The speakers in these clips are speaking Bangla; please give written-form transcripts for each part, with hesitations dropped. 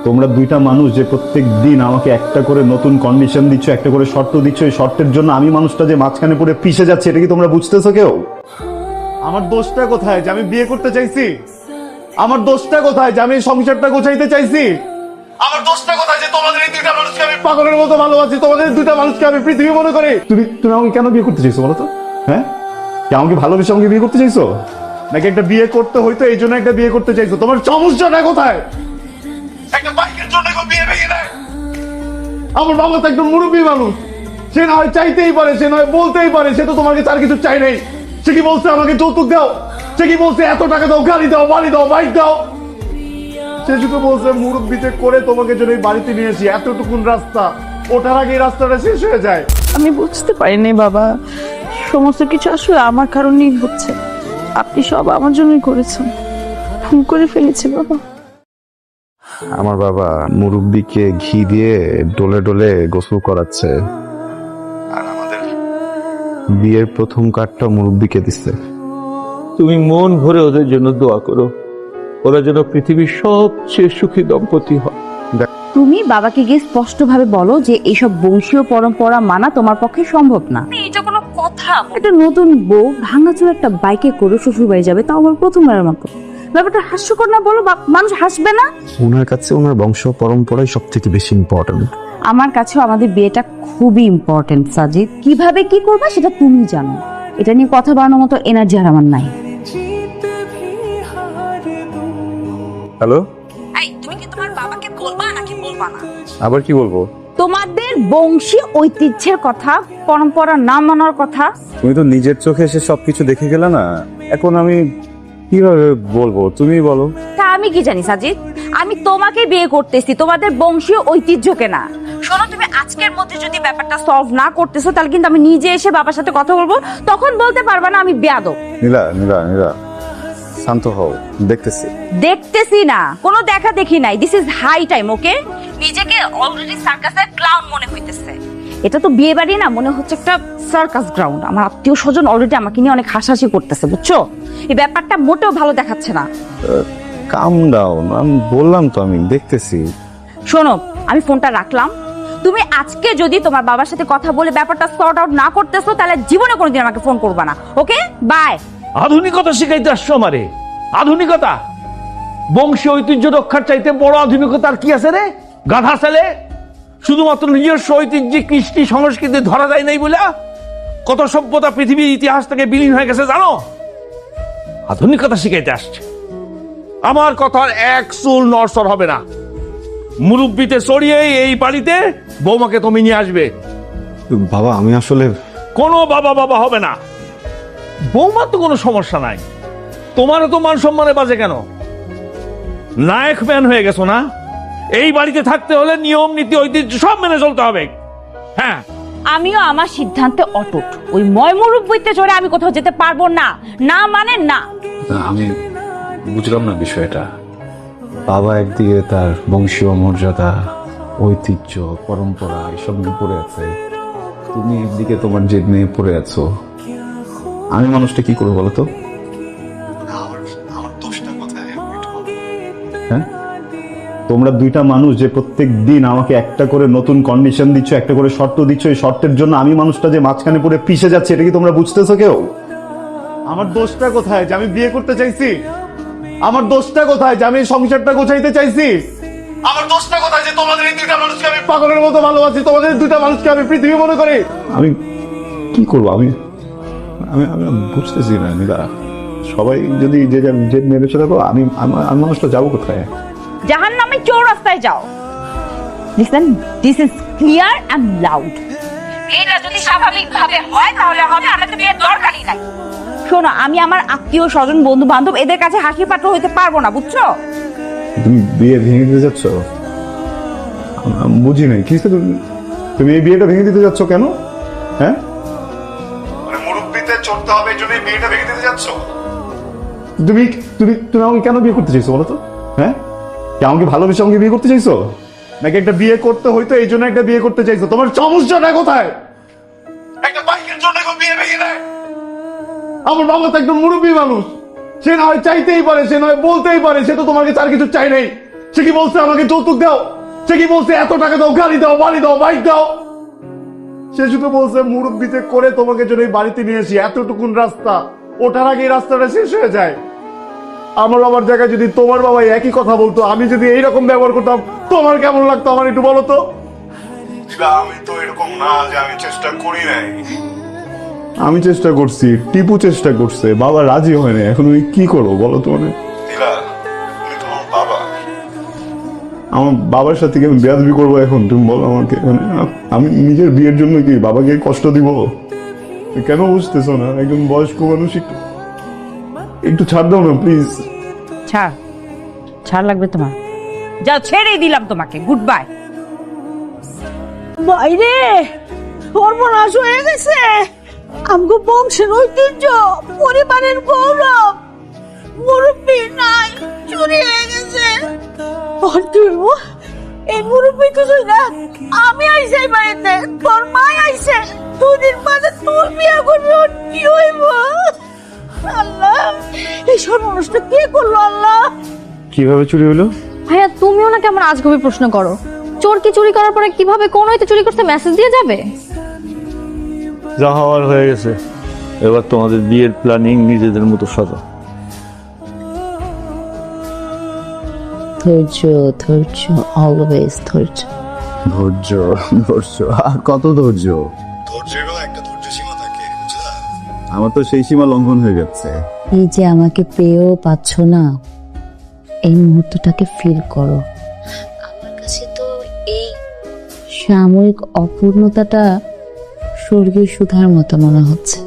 তোমরা দুইটা মানুষ যে প্রত্যেক দিন আমাকে একটা করে নতুন কন্ডিশন দিচ্ছ, একটা করে শর্ত দিচ্ছ, এই শর্তের জন্য আমি মানুষটা যে মাঝখানে পড়ে পিষে যাচ্ছে, এটা কি তোমরা বুঝতেছো কেউ? আমার দোষটা কোথায় যে আমি বিয়ে করতে চাইছি? আমার দোষটা কোথায় যে আমি এই সংসারটা গোছাইতে চাইছি? আমার দোষটা কোথায় যে তোমাদের এই দুইটা মানুষকে আমি পাগলের মতো ভালোবাসি, তোমাদের এই দুইটা মানুষকে আমি পৃথিবী মনে করি? তুমি আমাকে কেন বিয়ে করতে চাইছো বলো তো? হ্যাঁ, কি আমাকে ভালোবেসে আমাকে বিয়ে করতে চাইছো, নাকি একটা বিয়ে করতে হইতো এই জন্য একটা বিয়ে করতে চাইছো? তোমার সমস্যাটা কোথায়? একটা বাইকের জন্য কেউ বিয়ে ভেঙে দেয়? আমার বাবা তো একদম মুরব্বী মানুষ, সে না হয় চাইতেই পারে, সে নয় বলতেই পারে, সে তো তোমার কাছে আর কিছু চাই নাই। সে কি বলছে আমাকে যৌতুক দাও? সে কি বলছে এত টাকা দাও, গাড়ি দাও, বাড়ি দাও, বাইক দাও? সে শুধু বলছে মুরব্বিতে করে তোমাকে জন্য এই বাড়িতে নিয়ে এসি, এতটুকুন রাস্তা, ওঠার আগে এই রাস্তাটা শেষ হয়ে যায়। আমি বুঝতে পারিনি বাবা, সমস্ত কিছু আসলে আমার কারণেই হচ্ছে। আপনি সব আমার জন্যই করেছেন, ভুল করে ফেলেছি বাবা। আমার বাবা মুরব্বিকে ঘি দিয়ে ডলে ডলে গোসল করাচ্ছে, আর আমাদের বিয়ের প্রথম কার্ডটা মুরব্বিকে দিচ্ছে। তুমি মন ভরে ওদের জন্য দোয়া করো, ওরা যেন পৃথিবীর সবচেয়ে সুখী দম্পতি হয়। তুমি বাবাকে গিয়ে স্পষ্টভাবে বলো যে এইসব বংশীয় পরম্পরা মানা তোমার পক্ষে সম্ভব না। এটা কোনো কথা? একটা নতুন বউ ভাঙাচোর একটা বাইকে করে শ্বশুর বাড়ি যাবে, তাও আবার প্রথমবারের মতো। ব্যাপারটা হাস্যকর না বলো? মানুষ হাসবে না? ওনার কাছে ওনার বংশ পরম্পরাই সব থেকে বেশি ইম্পর্টেন্ট। আমার কাছেও আমাদের বিয়েটা খুবই ইম্পর্টেন্ট সাজিদ। কিভাবে কি করবা সেটা তুমি জানো, এটা নিয়ে কথা বাড়ানোর মতো এনার্জি আর আমার নাই। হ্যালো, এই তুমি কি তোমার বাবাকে বলবা নাকি বলবা না? আবার কি বলবো? তোমাদের বংশী ঐতিহ্যের কথা, পরম্পরা না মানার কথা। তুমি তো নিজের চোখে এসে সবকিছু দেখে গেলে না, এখন আমি কিভাবে বলবো? তুমি বলো। তা আমি কি জানি সাজিদ? আমি তোমাকে বিয়ে করতেছি তোমাদের বংশীয় ঐতিহ্যকে না। শোনো, তুমি আজকের মধ্যে যদি ব্যাপারটা সলভ না করতেছো, তাহলে কিন্তু আমি নিজে এসে বাবার সাথে কথা বলবো, তখন বলতে পারবা না আমি বেয়াদব। নীলা নীলা নীলা, শান্ত হও, দেখতেছি। দেখতেছি না, কোনো দেখা দেখি নাই। দিস ইজ হাই টাইম, ওকে? নিজেকে অলরেডি সার্কাসের ক্লাউন মনে হইতেছে। এটা তো বিয়ে বাড়ি না, মনে হচ্ছে একটা সার্কাস গ্রাউন্ড। আমার আত্মীয় স্বজন অলরেডি আমাকে নিয়ে অনেক হাসাহাসি করতেছে, বুঝছো? এই ব্যাপারটা মোটেও ভালো দেখাচ্ছে না। কাম ডাউন, আমি বললাম তো আমি দেখতেছি। শোনো, আমি ফোনটা রাখলাম। তুমি আজকে যদি তোমার বাবার সাথে কথা বলে ব্যাপারটা সর্ট আউট না করতেছো, তাহলে জীবনে কোনোদিন আমাকে ফোন করবা না, ওকে? বাই। আধুনিকতা শিখাইতে আসছো আমারে? আধুনিকতা? বংশীয় ঐতিহ্য রক্ষার চাইতে বড় আধুনিকতা আর কি আছে রে গাধা ছেলে? শুধুমাত্র নিজস্ব ঐতিহ্য কৃষ্টি সংস্কৃতি ধরা যায় নাই বলে কত সভ্যতা পৃথিবীর ইতিহাস থেকে বিলীন হয়ে গেছে জানো? আধুনিকতা শিখাইতে আসছে। আমার কথার এক চুল নড়চড় হবে না। মুরব্বিতে চড়িয়ে এই বাড়িতে বৌমাকে তুমি নিয়ে আসবে। বাবা আমি আসলে কোনো বাবা বাবা হবে না। বৌমার তো কোনো সমস্যা নাই, তোমারও তো মান সম্মানে বাজে কেন? নায়ক ম্যান হয়ে গেছো না? এই বাড়িতে থাকতে হলে নিয়ম নীতি ঐতিহ্য সব মেনে চলতে হবে। হ্যাঁ, আমিও আমার সিদ্ধান্তে অটুট। ওই ময়মুরব্বিতে চড়ে আমি কোথাও যেতে পারবো না, না মানে না। আমি বুঝলাম না বিষয়টা। বাবা একদিকে তার বংশীয় মর্যাদা, ঐতিহ্য, পরম্পরা এসব নিয়ে পড়ে আছে, তুমি একদিকে তোমার জেদ নিয়ে পড়ে আছো। আমি মানুষটা কি করবো বলো তো? আমার দোষটা কোথায়? হ্যাঁ, তোমরা দুইটা মানুষ যে প্রত্যেক দিন আমাকে একটা করে নতুন কন্ডিশন দিচ্ছ, একটা করে শর্ত দিচ্ছ, এই শর্তের জন্য আমি মানুষটা যে মাঝখানে পড়ে পিষে যাচ্ছে, এটা কি তোমরা বুঝতেছো কেউ? আমার দোষটা কোথায় যে আমি বিয়ে করতে চাইছি? আমার দোষটা কোথায় যে আমি এই সংসারটা গোছাইতে চাইছি? আমার দোষটা কোথায় যে তোমাদের এই দুইটা মানুষকে আমি পাগলের মতো ভালোবাসি, তোমাদের এই দুইটা মানুষকে আমি পৃথিবী মনে করি? আমি কি করবো? আমি আমি আমি বুঝতেছি না নীলা। সবাই যদি যে যে মেরে চলে যাবো, আমি মানুষটা যাবো কোথায়? জাহান্নামে চৌরাস্তায় যাও। Listen, this is clear and loud. এটা যদি স্বাভাবিকভাবে হয় তাহলে হবে, আমাদের বিয়ের দরকারই নাই। শোনো, আমি আমার আত্মীয় স্বজন বন্ধু বান্ধব এদের কাছে হাসি পাত্র হইতে পারবো না, বুঝছো? তুমি বিয়ে ভেঙে দিতে যাচ্ছ? বুঝি নাই কি তুমি এই বিয়েটা ভেঙে দিতে যাচ্ছ কেন? হ্যাঁ, মুরব্বিতে চড়তে হবে এই জন্য এই বিয়েটা ভেঙে দিতে যাচ্ছ? তুমি তুমি তুমি আমাকে কেন বিয়ে করতে চাইছো বলো তো? হ্যাঁ, আমাকে ভালোবেসে আমাকে বিয়ে করতে চাইছো, নাকি একটা বিয়ে করতে হইতো এই জন্য একটা বিয়ে করতে চাইছো? তোমার সমস্যাটা কোথায়? একটা বাইকের জন্য কেউ বিয়ে ভেঙে দেয়? আমার বাবা তো একদম মুরব্বী মানুষ, সে না হয় চাইতেই পারে, সে নয় বলতেই পারে, সে তো তোমার কাছে আর কিছু চাই নাই। সে কি বলছে আমাকে যৌতুক দাও? সে কি বলছে এত টাকা দাও, গাড়ি দাও, বাড়ি দাও, বাইক দাও? সে শুধু বলছে মুরব্বিতে করে তোমাকে জন্য এই বাড়িতে নিয়ে এসি, এতটুকুন রাস্তা, ওঠার আগে এই রাস্তাটা শেষ হয়ে যায়। আমার বাবার জায়গায় যদি তোমার বাবা একই কথা বলতো, আমি যদি এইরকম ব্যবহার করতাম, তোমার কেমন লাগতো আমার একটু বলো তো? আমি তো এরকম না যে আমি চেষ্টা করি নাই। আমি চেষ্টা করছি, টিপু চেষ্টা করছে, বাবা রাজি হয় না। এখন আমি কি করবো বলো তো? মানে আমার বাবার সাথে কি আমি বেয়াদবি করবো এখন? তুমি বলো আমাকে। মানে আমি নিজের বিয়ের জন্য কি বাবাকে কষ্ট দিব? কেন বুঝতেছো না? একজন বয়স্ক মানুষ, একটু ছাড় দাও না প্লিজ। ছাড়, ছাড় লাগবে তোমার? যাও, ছেড়েই দিলাম তোমাকে, গুড বাই। বাইরে সর্বনাশ হয়ে গেছে। আমগো বংশের ঐতিহ্য, পরিবারের গৌরব, মুরব্বী নাই, চুরি হয়ে গেছে। আর তুই এই মুরব্বী তো না, আমি আইসাই বাড়িতে, তোর মা আইছে, দুদিন বাদে তোর বিয়ে করবি, ওর কি হইব? আল্লাহ, এই সর্বনাশটা কে করলো? আল্লাহ, কিভাবে চুরি হলো? ভাইয়া তুমিও না কেমন আজগবি প্রশ্ন করো। চোর কি চুরি করার পরে কিভাবে কোন হইতে চুরি করতে মেসেজ দিয়ে যাবে? যা হওয়ার হয়ে গেছে, এবার তোমাদের বিয়ের প্ল্যানিং নিজেদের মতো সাজা। ধৈর্য, ধৈর্য, অলওয়েজ ধৈর্য। ধৈর্য, ধৈর্য, আর কত ধৈর্য? ধৈর্যেরও একটা ধৈর্য সীমা থাকে, বুঝলা? আমার তো সেই সীমা লঙ্ঘন হয়ে যাচ্ছে। এই যে আমাকে পেয়েও পাচ্ছ না, এই মুহূর্তটাকে ফিল করো। আমার কাছে তো এই সাময়িক অপূর্ণতাটা স্বর্গীয় সুধার মতো মনে হচ্ছে।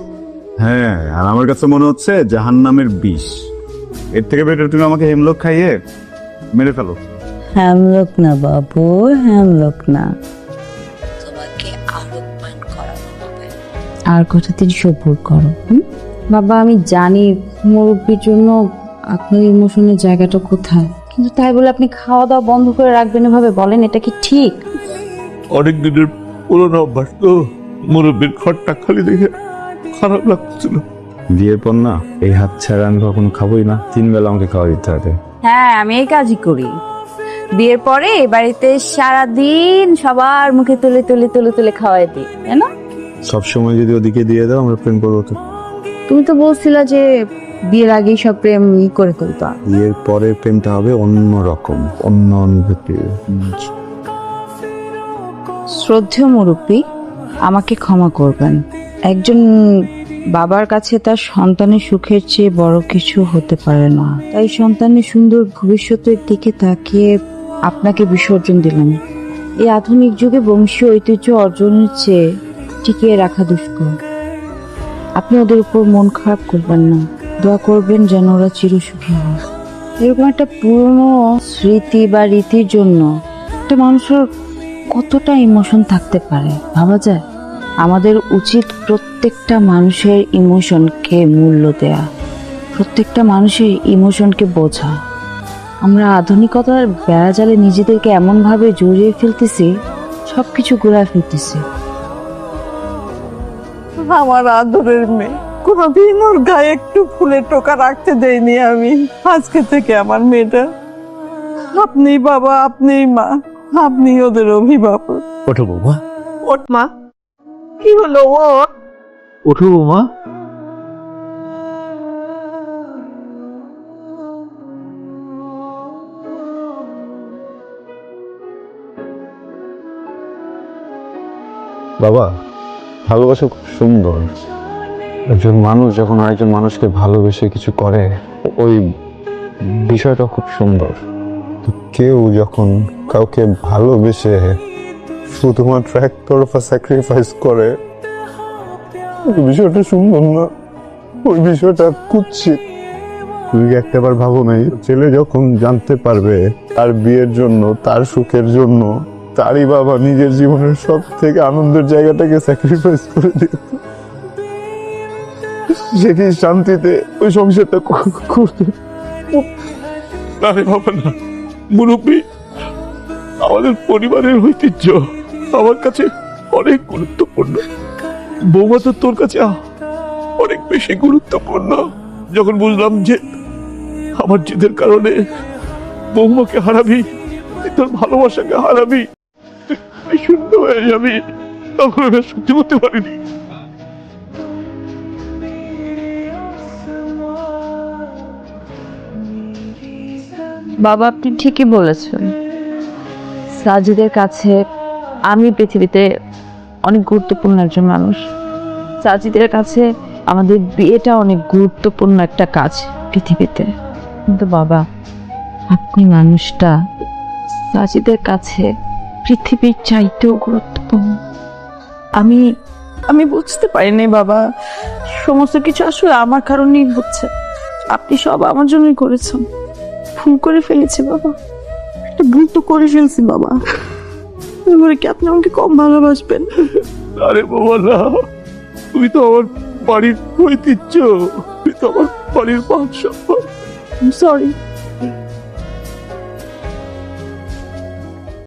হ্যাঁ, আর আমার কাছে মনে হচ্ছে জাহান্নামের বিষ। এর থেকে বেটার তুমি আমাকে হেমলক খাইয়ে মেরে ফেলো। হ্যামলক না বাবু, হ্যামলক না, তোমাকে আলোক পান করানো হবে। আর কটা দিন সবুর করো। বাবা, আমি জানি মুরব্বীর জন্য আপনার ইমোশনের জায়গাটা কোথায়, কিন্তু তাই বলে আপনি খাওয়া দাওয়া বন্ধ করে রাখবেন এভাবে? বলেন, এটা কি ঠিক? অনেক দিনের পুরোনো অভ্যাস তো, মুরব্বীর ঘরটা খালি দেখে খারাপ লাগছিল। বিয়ের পর না এই হাত ছাড়া আমি কখনো খাবোই না। 3 বেলা আমাকে খাওয়া দিতে হবে। হ্যাঁ, আমি এই কাজই করি। বিয়ের পরে এই বাড়িতে সারাদিন সবার মুখে তুলে তুলে তুলে তুলে খাওয়াই দিই, তাই না? সবসময় যদি ওদিকে দিয়ে দাও, আমরা প্রেম করবো তো? তুমি তো বলছিলা যে বিয়ের আগেই সব প্রেম করে ফেলতা। বিয়ের পরের প্রেমটা হবে অন্য রকম, অন্য অনুভূতি। শ্রদ্ধেয় মুরব্বী, আমাকে ক্ষমা করবেন। একজন বাবার কাছে তার সন্তানের সুখের চেয়ে বড় কিছু হতে পারে না, তাই সন্তানের সুন্দর ভবিষ্যতের দিকে তাকিয়ে আপনাকে বিসর্জন দিলাম। এই আধুনিক যুগে বংশীয় ঐতিহ্য অর্জনের চেয়ে টিকিয়ে রাখা দুষ্কর। আপনি ওদের উপর মন খারাপ করবেন না, দোয়া করবেন যেন ওরা চিরসুখী হয়। এরকম একটা পুরনো স্মৃতি বা রীতির জন্য একটা মানুষের কতটা ইমোশন থাকতে পারে ভাবা যায়? আমাদের উচিত প্রত্যেকটা মানুষের ইমোশনকে মূল্য দেয়া, প্রত্যেকটা মানুষের ইমোশনকে বোঝা। আমরা আধুনিকতার বেড়াজালে নিজেদেরকে এমনভাবে জড়িয়ে ফেলতেছি, সবকিছু ঘুরায় ফেলতেছি। আমার আদরের মেয়ে, কোনোদিন ওর গায়ে একটু ফুলের টোকা রাখতে দেয়নি আমি। আজকে থেকে আমার মেয়েটা, আপনি বাবা, আপনি মা, আপনি ওদের অভিভাবক। ওঠো বৌমা, ওঠ মা, কি হলো? ওঠ। ওঠো বৌমা। বাবা, ভালোবাসা খুব সুন্দর। একজন মানুষ যখন আরেকজন মানুষকে ভালোবেসে কিছু করে, ওই বিষয়টা খুব সুন্দর। তো কেউ যখন কাউকে ভালোবেসে শুধুমাত্র একতরফা স্যাক্রিফাইস করে, ওই বিষয়টা সুন্দর না, ওই বিষয়টা কুৎসিত। তুমি কি একটাবার ভাবো নাই, ছেলে যখন জানতে পারবে তার বিয়ের জন্য, তার সুখের জন্য তারই বাবা নিজের জীবনের সব থেকে আনন্দের জায়গাটাকে স্যাক্রিফাইস করে দিত, সে কি শান্তিতে ওই সংসারটা করতে? আরে বাবা না, মুরব্বী আমাদের পরিবারের ঐতিহ্য আমার কাছে অনেক গুরুত্বপূর্ণ। বৌমা তো তোর কাছে অনেক বেশি গুরুত্বপূর্ণ। যখন বুঝলাম যে আমার জেদের কারণে বৌমাকে হারাবি, তুই তোর ভালোবাসাকে হারাবি, তুই শূন্য হয়ে যাবি, তখন আমি সহ্য করতে পারিনি। বাবা, আপনি ঠিকই বলেছেন। সাজিদের কাছে আমি পৃথিবীতে অনেক গুরুত্বপূর্ণ একজন মানুষ। সাজিদের কাছে আমাদের বিয়েটা অনেক গুরুত্বপূর্ণ একটা কাজ পৃথিবীতে। কিন্তু বাবা, আপনি মানুষটা সাজিদের কাছে পৃথিবীর চাইতেও গুরুত্বপূর্ণ। আমি বুঝতে পারিনি বাবা, সমস্ত কিছু আসলে আমার কারণেই হচ্ছে। আপনি সব আমার জন্যই করেছেন। ভুল করে ফেলেছি বাবা, একটা ভুল তো করে ফেলছি বাবা। এবারে কি আপনি আমাকে কম ভালোবাসবেন? আরে বাবা না, তুই তো আমার বাড়ির ঐতিহ্য, তুই তো আমার বাড়ির মান সম্মান। সরি।